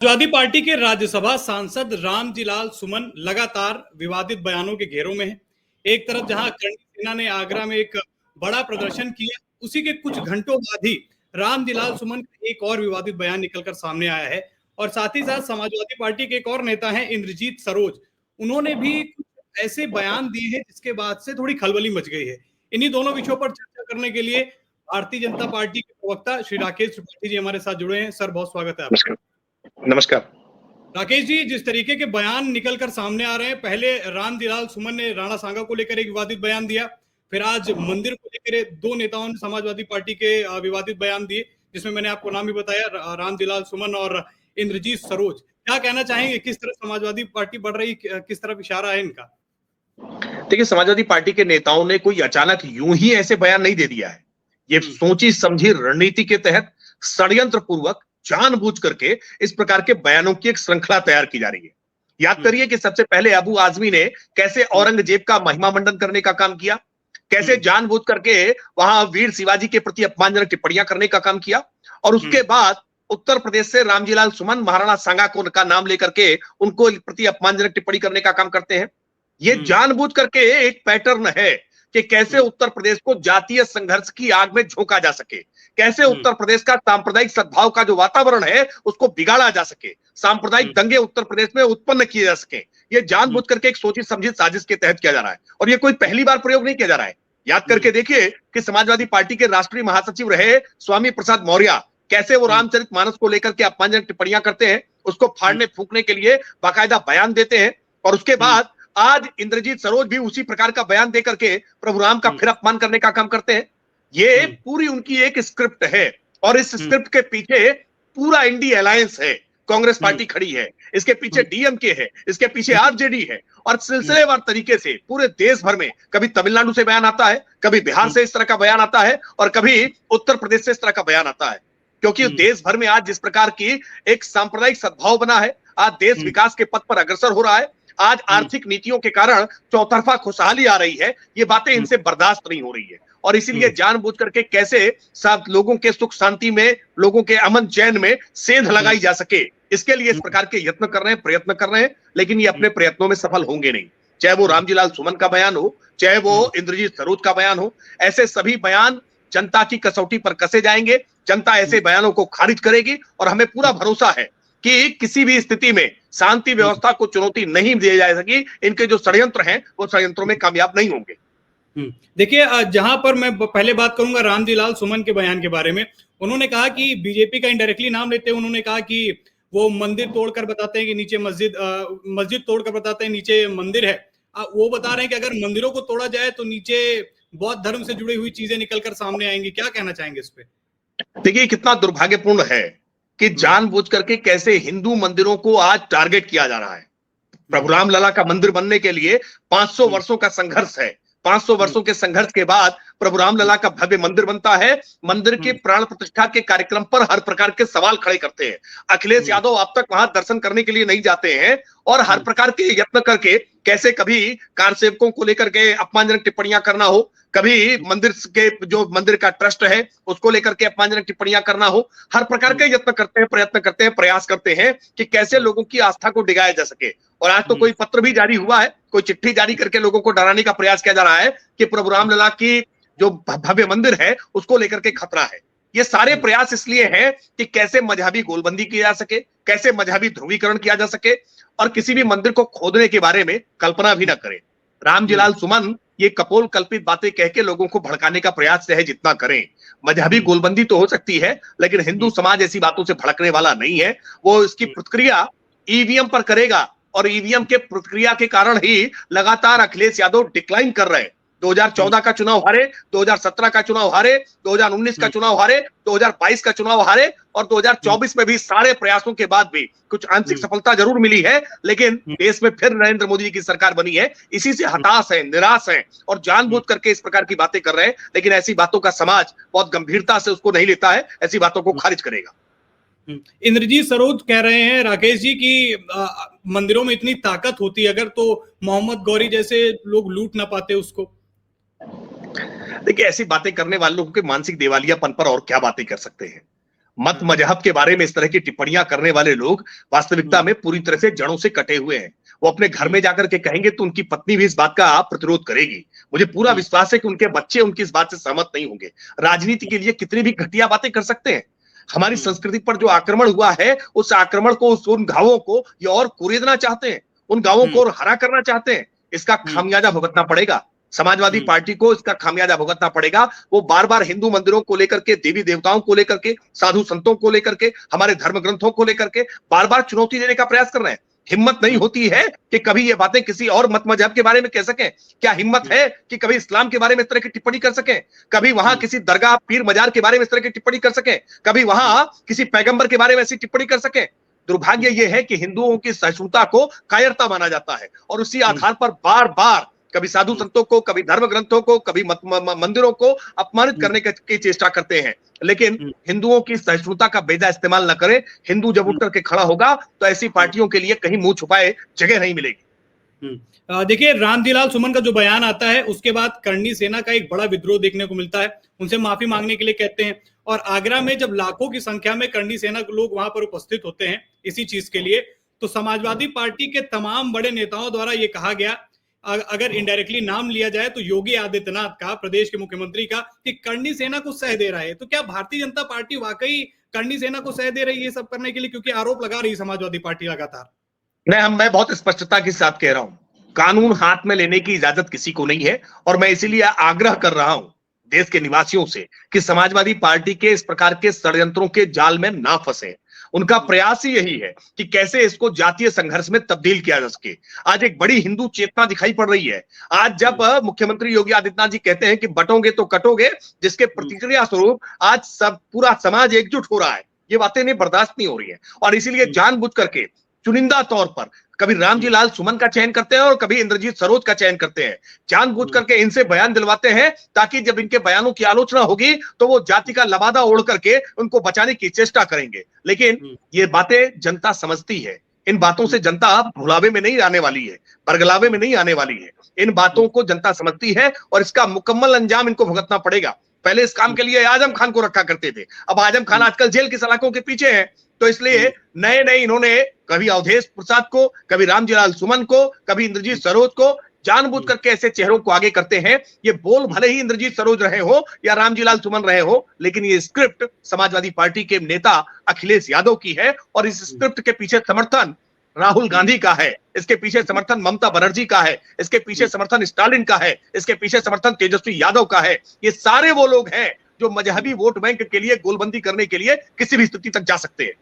Samajwadi party के राज्यसभा सांसद रामजीलाल सुमन लगातार विवादित बयानों के घेरों में हैं। एक तरफ जहां करणी सेना ने आगरा में एक बड़ा प्रदर्शन किया, उसी के कुछ घंटों बाद ही रामजीलाल सुमन का एक और विवादित बयान निकलकर सामने आया है। और साथ ही साथ समाजवादी पार्टी के एक और नेता हैं इंद्रजीत सरोज, उन्होंने भी कुछ ऐसे बयान दिए हैं जिसके बाद से थोड़ी खलबली मच गई है। इन्हीं दोनों विषयों पर चर्चा करने के लिए भारतीय जनता पार्टी के प्रवक्ता श्री राकेश त्रिपाठी जी हमारे साथ जुड़े हैं। सर, बहुत स्वागत है आपका। नमस्कार। राकेश जी, जिस तरीके के बयान निकलकर सामने आ रहे हैं, पहले रामजीलाल सुमन ने राणा सांगा को लेकर एक विवादित बयान दिया, फिर आज मंदिर को लेकर दो नेताओं ने समाजवादी पार्टी के विवादित बयान दिए, जिसमें मैंने आपको नाम भी बताया, रामजीलाल सुमन और इंद्रजीत सरोज। क्या कहना चाहेंगे, किस तरह समाजवादी पार्टी बढ़ रही, किस तरफ इशारा है इनका? देखिए, समाजवादी पार्टी के नेताओं ने कोई अचानक यूं ही ऐसे बयान नहीं दे दिया है। ये सोची समझी रणनीति के तहत षड्यंत्र पूर्वक जानबूझ करके इस प्रकार के बयानों की एक श्रृंखला तैयार की जा रही है। याद करिए कि सबसे पहले अबू आजमी ने कैसे औरंगजेब का महिमा मंडन करने का काम किया, कैसे जानबूझ करके वहां वीर शिवाजी के प्रति अपमानजनक टिप्पणियां करने का काम किया, और उसके बाद उत्तर प्रदेश से रामजीलाल सुमन महाराणा सांगा को का नाम लेकर के उनको प्रति अपमानजनक टिप्पणी करने का काम करते हैं। ये जानबूझ करके एक पैटर्न है कि कैसे उत्तर प्रदेश को जातीय संघर्ष की आग में झोंका जा सके, कैसे उत्तर प्रदेश का सांप्रदायिक सद्भाव का जो वातावरण है उसको बिगाड़ा जा सके, सांप्रदायिक दंगे उत्तर प्रदेश में उत्पन्न किए जा सके। ये जानबूझ करके एक सोची समझी साजिश के तहत किया जा रहा है, और ये कोई पहली बार प्रयोग नहीं किया जा रहा है। याद करके देखिए कि समाजवादी पार्टी के राष्ट्रीय महासचिव रहे स्वामी प्रसाद मौर्य कैसे वो रामचरितमानस को लेकर के अपमानजनक टिप्पणियां करते हैं, उसको फाड़ने फूंकने के लिए बाकायदा बयान देते हैं, और उसके बाद आज इंद्रजीत सरोज भी उसी प्रकार का बयान देकर के प्रभु राम का फिर अपमान करने का काम करते हैं। ये पूरी उनकी एक स्क्रिप्ट है, और इस स्क्रिप्ट के पीछे पूरा इंडी अलायंस है। कांग्रेस पार्टी खड़ी है, इसके पीछे डीएमके है, इसके पीछे आरजेडी है, और सिलसिलेवार तरीके से पूरे देश भर में कभी तमिलनाडु से बयान आता है, कभी बिहार से इस तरह का बयान आता है, और कभी उत्तर प्रदेश से इस तरह का बयान आता है। क्योंकि देश भर में आज जिस प्रकार की एक सांप्रदायिक सद्भाव बना है, आज देश विकास के पथ पर अग्रसर हो रहा है, आज आर्थिक नीतियों के कारण चौतरफा खुशहाली आ रही है, ये बातें इनसे बर्दाश्त नहीं हो रही है, और इसीलिए जानबूझ करके कैसे सब लोगों के सुख शांति में, लोगों के अमन चैन में सेंध लगाई जा सके, इसके लिए इस प्रकार के यत्न कर रहे हैं, प्रयत्न कर रहे हैं, लेकिन ये अपने प्रयत्नों में सफल होंगे नहीं। चाहे वो रामजीलाल सुमन का बयान हो, चाहे वो इंद्रजीत सरोज का बयान हो, ऐसे सभी बयान जनता की कसौटी पर कसे जाएंगे। जनता ऐसे बयानों को खारिज करेगी, और हमें पूरा भरोसा है कि किसी भी स्थिति में शांति व्यवस्था को चुनौती नहीं दी जा सकी। इनके जो षड्यंत्र हैं वो षड्यंत्रों में कामयाब नहीं होंगे। देखिए, जहां पर मैं पहले बात करूंगा रामजीलाल सुमन के बयान के बारे में, उन्होंने कहा कि बीजेपी का इनडायरेक्टली नाम लेते हैं, उन्होंने कहा कि वो मंदिर तोड़कर बताते हैं कि नीचे मस्जिद तोड़कर बताते हैं नीचे मंदिर है। वो बता रहे हैं कि अगर मंदिरों को तोड़ा जाए तो नीचे बौद्ध धर्म से जुड़ी हुई चीजें निकलकर सामने आएंगी। क्या कहना चाहेंगे इस पे? देखिए, कितना दुर्भाग्यपूर्ण है कि जानबूझ करके कैसे हिंदू मंदिरों को आज टारगेट किया जा रहा है। प्रभु रामलला का मंदिर बनने के लिए 500 वर्षों का संघर्ष है। 500 वर्षों के संघर्ष के बाद प्रभु रामलला का भव्य मंदिर बनता है। मंदिर के प्राण प्रतिष्ठा के कार्यक्रम पर हर प्रकार के सवाल खड़े करते हैं। अखिलेश यादव अब तक वहां दर्शन करने के लिए नहीं जाते हैं, और हर प्रकार के यत्न करके कैसे कभी कार सेवकों को लेकर के अपमानजनक टिप्पणियां करना हो, कभी मंदिर के जो मंदिर का ट्रस्ट है उसको लेकर के अपमानजनक टिप्पणियां करना हो, हर प्रकार के यत्न करते हैं, प्रयत्न करते हैं, प्रयास करते हैं कि कैसे लोगों की आस्था को डिगाया जा सके। और आज तो कोई पत्र भी जारी हुआ है, कोई चिट्ठी जारी करके लोगों को डराने का प्रयास किया जा रहा है कि प्रभु रामलला की जो भव्य मंदिर है उसको लेकर के खतरा है। ये सारे प्रयास इसलिए हैं कि कैसे मजहबी गोलबंदी की जा सके, कैसे मजहबी ध्रुवीकरण किया जा सके, और किसी भी मंदिर को खोदने के बारे में कल्पना भी न करें। रामजीलाल सुमन ये कपोल कल्पित बातें कह के लोगों को भड़काने का प्रयास चाहे जितना करें। मजहबी गोलबंदी तो हो सकती है, लेकिन हिंदू समाज ऐसी बातों से भड़कने वाला नहीं है। वो इसकी प्रतिक्रिया ईवीएम पर करेगा, और ईवीएम के प्रतिक्रिया के कारण ही लगातार अखिलेश यादव डिक्लाइन कर रहे हैं। 2014 का चुनाव हारे, 2017 का चुनाव हारे, 2019 का चुनाव हारे, 2022 का चुनाव हारे, और 2024 में भी सारे प्रयासों के बाद भी कुछ आंशिक सफलता जरूर मिली है, लेकिन देश में फिर नरेंद्र मोदी जी की सरकार बनी है। इसी से हताश है, निराश है, और जानबूझ करके इस प्रकार की बातें कर रहे हैं। लेकिन ऐसी बातों का समाज बहुत गंभीरता से उसको नहीं लेता है, ऐसी बातों को खारिज करेगा। इंद्रजीत सरोज कह रहे हैं राकेश जी की मंदिरों में इतनी ताकत होती अगर, तो मोहम्मद गौरी जैसे लोग लूट ना पाते उसको। देखिए, ऐसी बातें करने वालों के मानसिक दिवालियापन पर और क्या बातें कर सकते हैं। मत मजहब के बारे में इस तरह की टिप्पणियां करने वाले लोग वास्तविकता में पूरी तरह से जड़ों से कटे हुए हैं। वो अपने घर में जाकर के कहेंगे तो उनकी पत्नी भी इस बात का प्रतिरोध करेगी। मुझे पूरा विश्वास है कि उनके बच्चे उनकी इस बात से सहमत नहीं होंगे। राजनीति के लिए कितनी भी घटिया बातें कर सकते हैं। हमारी संस्कृति पर जो आक्रमण हुआ है, उस आक्रमण को, उन घावों को ये और कुरेदना चाहते हैं, उन घावों को और हरा करना चाहते हैं। इसका खामियाजा भुगतना पड़ेगा। समाजवादी पार्टी को इसका खामियाजा भुगतना पड़ेगा। वो बार बार हिंदू मंदिरों को लेकर के, देवी देवताओं को लेकर के, साधु संतों को लेकर के, हमारे धर्म ग्रंथों को लेकर के बार बार चुनौती देने का प्रयास कर रहे हैं। हिम्मत नहीं होती है कि कभी ये बातें किसी और मत मजहब के बारे में कह सकें। क्या हिम्मत है कि कभी इस्लाम के बारे में इस तरह की टिप्पणी कर सकें? कभी वहां किसी दरगाह, पीर मजार के बारे में इस तरह की टिप्पणी कर सकें? कभी वहां किसी पैगंबर के बारे में ऐसी टिप्पणी कर सकें? दुर्भाग्य यह है कि हिंदुओं की सहिष्णुता को कायरता माना जाता है और उसी आधार पर बार बार कभी साधु संतों को, कभी धर्म ग्रंथों को, कभी मंदिरों को अपमानित करने की चेष्टा करते हैं। लेकिन हिंदुओं की सहिष्णुता का बेजा इस्तेमाल न करें। हिंदू जब उठ करके खड़ा होगा तो ऐसी पार्टियों के लिए कहीं मुंह छुपाए जगह नहीं मिलेगी। देखिए, रामजीलाल सुमन का जो बयान आता है उसके बाद करणी सेना का एक बड़ा विद्रोह देखने को मिलता है। उनसे माफी मांगने के लिए कहते हैं और आगरा में जब लाखों की संख्या में करणी सेना के लोग वहां पर उपस्थित होते हैं इसी चीज के लिए, तो समाजवादी पार्टी के तमाम बड़े नेताओं द्वारा ये कहा गया, अगर इनडायरेक्टली नाम लिया जाए तो योगी आदित्यनाथ का, प्रदेश के मुख्यमंत्री का, कि करणी सेना को सह दे रहा है। तो क्या भारतीय जनता पार्टी वाकई करणी सेना को सह दे रही है सब करने के लिए? क्योंकि आरोप लगा रही है समाजवादी पार्टी लगातार। मैं बहुत स्पष्टता के साथ कह रहा हूं, कानून हाथ में लेने की इजाजत किसी को नहीं है और मैं इसीलिए आग्रह कर रहा हूं देश के निवासियों से कि समाजवादी पार्टी के इस प्रकार के षड्यंत्रों के जाल में ना फंसे। उनका प्रयास ही यही है कि कैसे इसको जातीय संघर्ष में तब्दील किया जा सके। आज एक बड़ी हिंदू चेतना दिखाई पड़ रही है। आज जब मुख्यमंत्री योगी आदित्यनाथ जी कहते हैं कि बटोगे तो कटोगे, जिसके प्रतिक्रिया स्वरूप आज सब पूरा समाज एकजुट हो रहा है, ये बातें नहीं बर्दाश्त नहीं हो रही है और इसीलिए जानबूझ करके चुनिंदा तौर पर कभी रामजीलाल सुमन का चयन करते हैं और कभी इंद्रजीत सरोज का चयन करते हैं। जानबूझ करके इनसे बयान दिलवाते हैं ताकि जब इनके बयानों की आलोचना होगी तो वो जाति का लबादा ओढ़ करके उनको बचाने की चेष्टा करेंगे। लेकिन ये बातें जनता समझती है। इन बातों से जनता भुलावे में नहीं आने वाली है, बरगलावे में नहीं आने वाली है। इन बातों को जनता समझती है और इसका मुकम्मल अंजाम इनको भुगतना पड़ेगा। पहले इस काम के लिए आजम खान को रखा करते थे, अब आजम खान आजकल जेल की सलाखों के पीछे है। तो इसलिए नए नए इन्होंने कभी अवधेश प्रसाद को, कभी रामजीलाल सुमन को, कभी इंद्रजीत सरोज को जानबूझ करके ऐसे चेहरों को आगे करते हैं। ये बोल भले ही इंद्रजीत सरोज रहे हो या रामजीलाल सुमन रहे हो, लेकिन ये स्क्रिप्ट समाजवादी पार्टी के नेता अखिलेश यादव की है और इस स्क्रिप्ट के पीछे समर्थन राहुल गांधी का है, इसके पीछे समर्थन ममता बनर्जी का है, इसके पीछे समर्थन स्टालिन का है, इसके पीछे समर्थन तेजस्वी यादव का है। ये सारे वो लोग हैं जो मजहबी वोट बैंक के लिए गोलबंदी करने के लिए किसी भी स्थिति तक जा सकते हैं।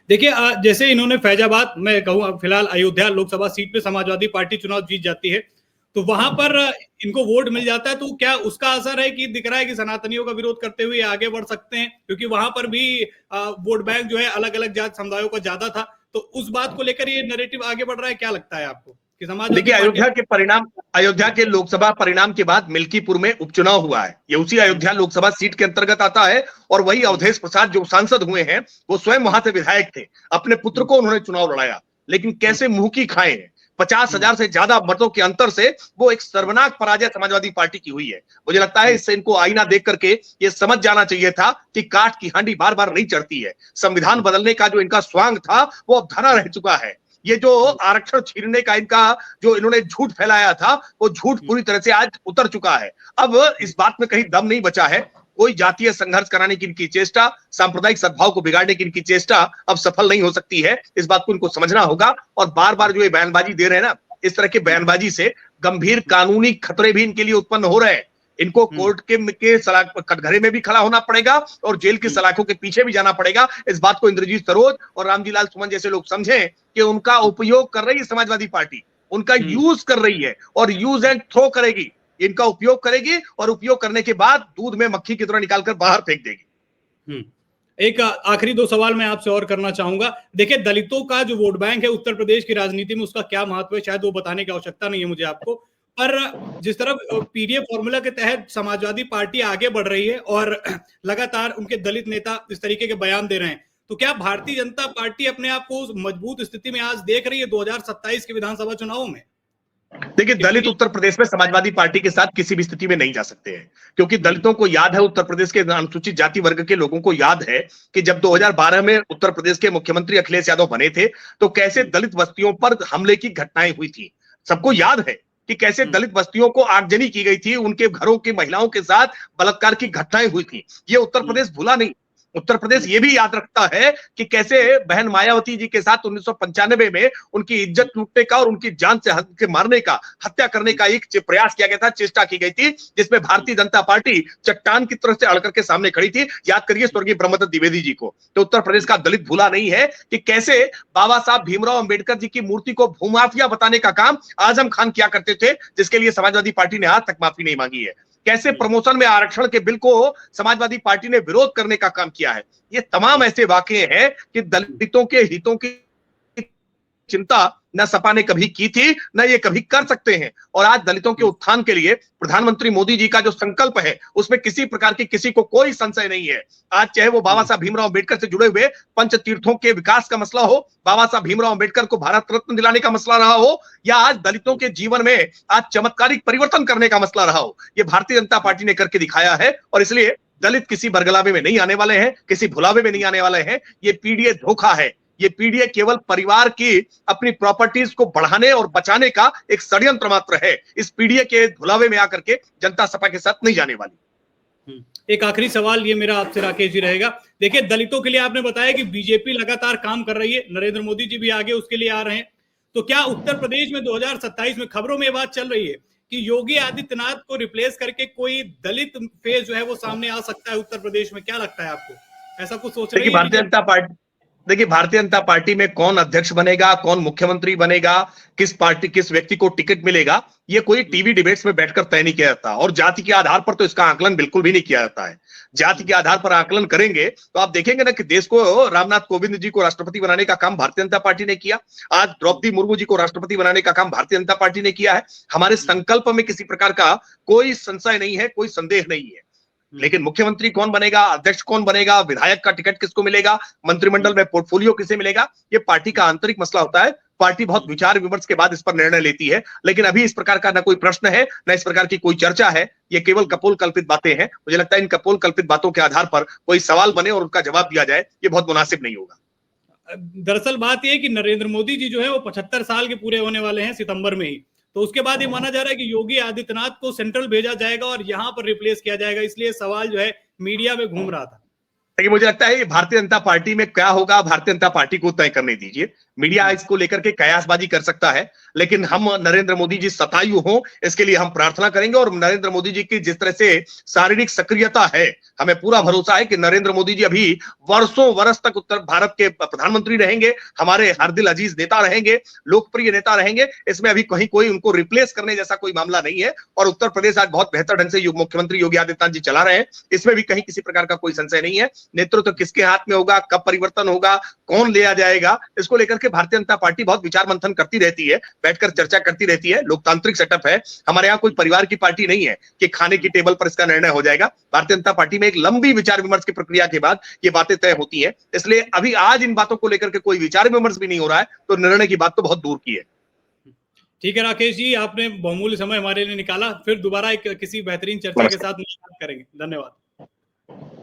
देखिए, जैसे इन्होंने फैजाबाद, मैं कहूँ फिलहाल अयोध्या लोकसभा सीट पे समाजवादी पार्टी चुनाव जीत जाती है तो वहां पर इनको वोट मिल जाता है, तो क्या उसका असर है कि दिख रहा है कि सनातनियों का विरोध करते हुए आगे बढ़ सकते हैं? क्योंकि वहां पर भी वोट बैंक जो है अलग अलग जात समुदायों का ज्यादा था, तो उस बात को लेकर ये नैरेटिव आगे बढ़ रहा है। क्या लगता है आपको कि समाज? देखिए, अयोध्या के लोकसभा परिणाम के बाद मिल्कीपुर में उपचुनाव हुआ है। ये उसी अयोध्या लोकसभा सीट के अंतर्गत आता है और वही अवधेश प्रसाद जो सांसद हुए हैं वो स्वयं वहां से विधायक थे। अपने पुत्र को उन्होंने चुनाव लड़ाया, लेकिन कैसे मुंह की खाए हैं। 50,000 से ज्यादा मतों के अंतर से वो एक सर्वनाक पराजय समाजवादी पार्टी की हुई है। मुझे लगता है इससे इनको आईना देख करके ये समझ जाना चाहिए था कि काठ की हांडी बार बार नहीं चढ़ती है। संविधान बदलने का जो इनका स्वांग था वो अब धरा रह चुका है। ये जो आरक्षण छीनने का इनका जो इन्होंने झूठ फैलाया था वो झूठ पूरी तरह से आज उतर चुका है। अब इस बात में कहीं दम नहीं बचा है। कोई जातीय संघर्ष कराने की इनकी चेष्टा, सांप्रदायिक सद्भाव को बिगाड़ने की इनकी चेष्टा अब सफल नहीं हो सकती है। इस बात को इनको समझना होगा और बार बार जो ये बयानबाजी दे रहे हैं ना, इस तरह की बयानबाजी से गंभीर कानूनी खतरे भी इनके लिए उत्पन्न हो रहे हैं। इनको कोर्ट के कटघरे में भी खड़ा होना पड़ेगा और जेल की सलाखों के पीछे भी जाना पड़ेगा। इस बात को इंद्रजीत सरोज और रामजीलाल सुमन जैसे लोग समझें कि उनका उपयोग कर रही है समाजवादी पार्टी, उनका यूज कर रही है और यूज एंड थ्रो करेगी। इनका उपयोग करेगी और उपयोग करने के बाद दूध में मक्खी की तरह निकालकर बाहर फेंक देगी। एक आखिरी दो सवाल मैं आपसे और करना चाहूंगा। देखिए, दलितों का जो वोट बैंक है उत्तर प्रदेश की राजनीति में, उसका क्या महत्व है शायद वो बताने की आवश्यकता नहीं है मुझे आपको, पर जिस तरफ पीडीएफ फॉर्मूला के तहत समाजवादी पार्टी आगे बढ़ रही है और लगातार उनके दलित नेता इस तरीके के बयान दे रहे हैं, तो क्या भारतीय जनता पार्टी अपने आप को मजबूत स्थिति में आज देख रही है 2027 के विधानसभा चुनावों में? देखिए, दलित उत्तर प्रदेश में समाजवादी पार्टी के साथ किसी भी स्थिति में नहीं जा सकते हैं, क्योंकि दलितों को याद है, उत्तर प्रदेश के अनुसूचित जाति वर्ग के लोगों को याद है कि जब 2012 में उत्तर प्रदेश के मुख्यमंत्री अखिलेश यादव बने थे, तो कैसे दलित बस्तियों पर हमले की घटनाएं हुई थी। सबको याद है कि कैसे दलित बस्तियों को आगजनी की गई थी, उनके घरों की महिलाओं के साथ बलात्कार की घटनाएं हुई थी। ये उत्तर प्रदेश भूला नहीं। उत्तर प्रदेश ये भी याद रखता है कि कैसे बहन मायावती जी के साथ 1995 में उनकी इज्जत लूटने का और उनकी जान से मारने का, हत्या करने का एक प्रयास किया गया था, चेष्टा की गई थी, जिसमें भारतीय जनता पार्टी चट्टान की तरह से अड़कर के सामने खड़ी थी। याद करिए स्वर्गीय ब्रह्मदत्त द्विवेदी जी को। तो उत्तर प्रदेश का दलित भूला नहीं है कि कैसे बाबा साहब भीमराव अंबेडकर जी की मूर्ति को भूमाफिया बताने का काम आजम खान किया करते थे, जिसके लिए समाजवादी पार्टी ने आज तक माफी नहीं मांगी है। कैसे प्रमोशन में आरक्षण के बिल को समाजवादी पार्टी ने विरोध करने का काम किया है। ये तमाम ऐसे वाकये हैं कि दलितों के हितों की चिंता न सपा ने कभी की थी, न ये कभी कर सकते हैं। और आज दलितों के उत्थान के लिए प्रधानमंत्री मोदी जी का जो संकल्प है, उसमें किसी प्रकार की किसी को कोई संशय नहीं है। आज चाहे वो बाबा साहब भीमराव अंबेडकर से जुड़े हुए पंच तीर्थों के विकास का मसला हो, बाबा साहब भीमराव अंबेडकर को भारत रत्न दिलाने का मसला रहा हो, या आज दलितों के जीवन में आज चमत्कारिक परिवर्तन करने का मसला रहा हो, ये भारतीय जनता पार्टी ने करके दिखाया है। और इसलिए दलित किसी बरगलावे में नहीं आने वाले हैं, किसी भुलावे में नहीं आने वाले हैं। ये पीडीए धोखा है। ये पीडीए केवल परिवार की अपनी प्रॉपर्टीज को बढ़ाने और बचाने का एक षड्यंत्र मात्र है। इस पीडीए के धुलावे में आकर के जनता सपा के साथ नहीं जाने वाली। एक आखिरी सवाल ये मेरा आपसे राकेश जी रहेगा। देखिए, दलितों के लिए आपने बताया कि बीजेपी लगातार काम कर रही है, नरेंद्र मोदी जी भी आगे उसके लिए आ रहे हैं। तो क्या उत्तर प्रदेश में 2027 में खबरों में बात चल रही है कि योगी आदित्यनाथ को रिप्लेस करके कोई दलित फेज जो है वो सामने आ सकता है उत्तर प्रदेश में? क्या लगता है आपको, ऐसा कुछ सोच रही है? भारतीय जनता पार्टी में कौन अध्यक्ष बनेगा, कौन मुख्यमंत्री बनेगा, किस व्यक्ति को टिकट मिलेगा, ये कोई टीवी डिबेट्स में बैठकर तय नहीं किया जाता। और जाति के आधार पर तो इसका आकलन बिल्कुल भी नहीं किया जाता है। जाति के आधार पर आकलन करेंगे तो आप देखेंगे ना कि देश को, रामनाथ कोविंद जी को राष्ट्रपति बनाने का काम भारतीय जनता पार्टी ने किया। आज द्रौपदी मुर्मू जी को राष्ट्रपति बनाने का काम भारतीय जनता पार्टी ने किया है। हमारे संकल्प में किसी प्रकार का कोई संशय नहीं है, कोई संदेह नहीं है। लेकिन मुख्यमंत्री कौन बनेगा, अध्यक्ष कौन बनेगा, विधायक का टिकट किसको मिलेगा, मंत्रिमंडल में पोर्टफोलियो किसे मिलेगा, ये पार्टी का आंतरिक मसला होता है। पार्टी बहुत विचार विमर्श के बाद इस पर निर्णय लेती है। लेकिन अभी इस प्रकार का ना कोई प्रश्न है, ना इस प्रकार की कोई चर्चा है। ये केवल कपोल कल्पित बातें हैं। मुझे लगता है इन कपोल कल्पित बातों के आधार पर कोई सवाल बने और उनका जवाब दिया जाए, ये बहुत मुनासिब नहीं होगा। दरअसल बात यह है कि नरेंद्र मोदी जी जो है वो 75 साल के पूरे होने वाले हैं सितंबर में ही। तो उसके बाद ये माना जा रहा है कि योगी आदित्यनाथ को सेंट्रल भेजा जाएगा और यहां पर रिप्लेस किया जाएगा। इसलिए सवाल जो है मीडिया में घूम रहा था। लेकिन मुझे लगता है भारतीय जनता पार्टी में क्या होगा, भारतीय जनता पार्टी को तय करने दीजिए। मीडिया इसको लेकर के कयासबाजी कर सकता है, लेकिन हम नरेंद्र मोदी जी शतायु हों, इसके लिए हम प्रार्थना करेंगे। और नरेंद्र मोदी जी की जिस तरह से शारीरिक सक्रियता है, हमें पूरा भरोसा है कि नरेंद्र मोदी जी अभी वर्षों वर्ष तक उत्तर भारत के प्रधानमंत्री रहेंगे, हमारे हर दिल अजीज नेता रहेंगे, लोकप्रिय नेता रहेंगे। इसमें अभी कहीं कोई उनको रिप्लेस करने जैसा कोई मामला नहीं है। और उत्तर प्रदेश आज बहुत बेहतर ढंग से मुख्यमंत्री योगी आदित्यनाथ जी चला रहे हैं, इसमें भी कहीं किसी प्रकार का कोई संशय नहीं है। नेतृत्व किसके हाथ में होगा, कब परिवर्तन होगा, कौन लिया जाएगा, इसको लेकर के भारतीय जनता पार्टी बहुत विचार मंथन करती रहती है, बैठकर चर्चा करती रहती है। लोकतांत्रिक सेटअप है। हमारे यहाँ कोई परिवार की पार्टी नहीं है कि खाने की टेबल पर इसका निर्णय हो जाएगा। भारतीय जनता पार्टी में एक लंबी विचार विमर्श की प्रक्रिया के बाद ये बातें तय होती हैं। इसलिए अभी आज इन बातों को लेकर के कोई विचार विमर्श भी नहीं हो रहा है, तो निर्णय की बात तो बहुत दूर की है। ठीक है राकेश जी, आपने बहुमूल्य समय हमारे लिए निकाला। फिर दोबारा एक किसी बेहतरीन चर्चा के साथ मुलाकात करेंगे। धन्यवाद।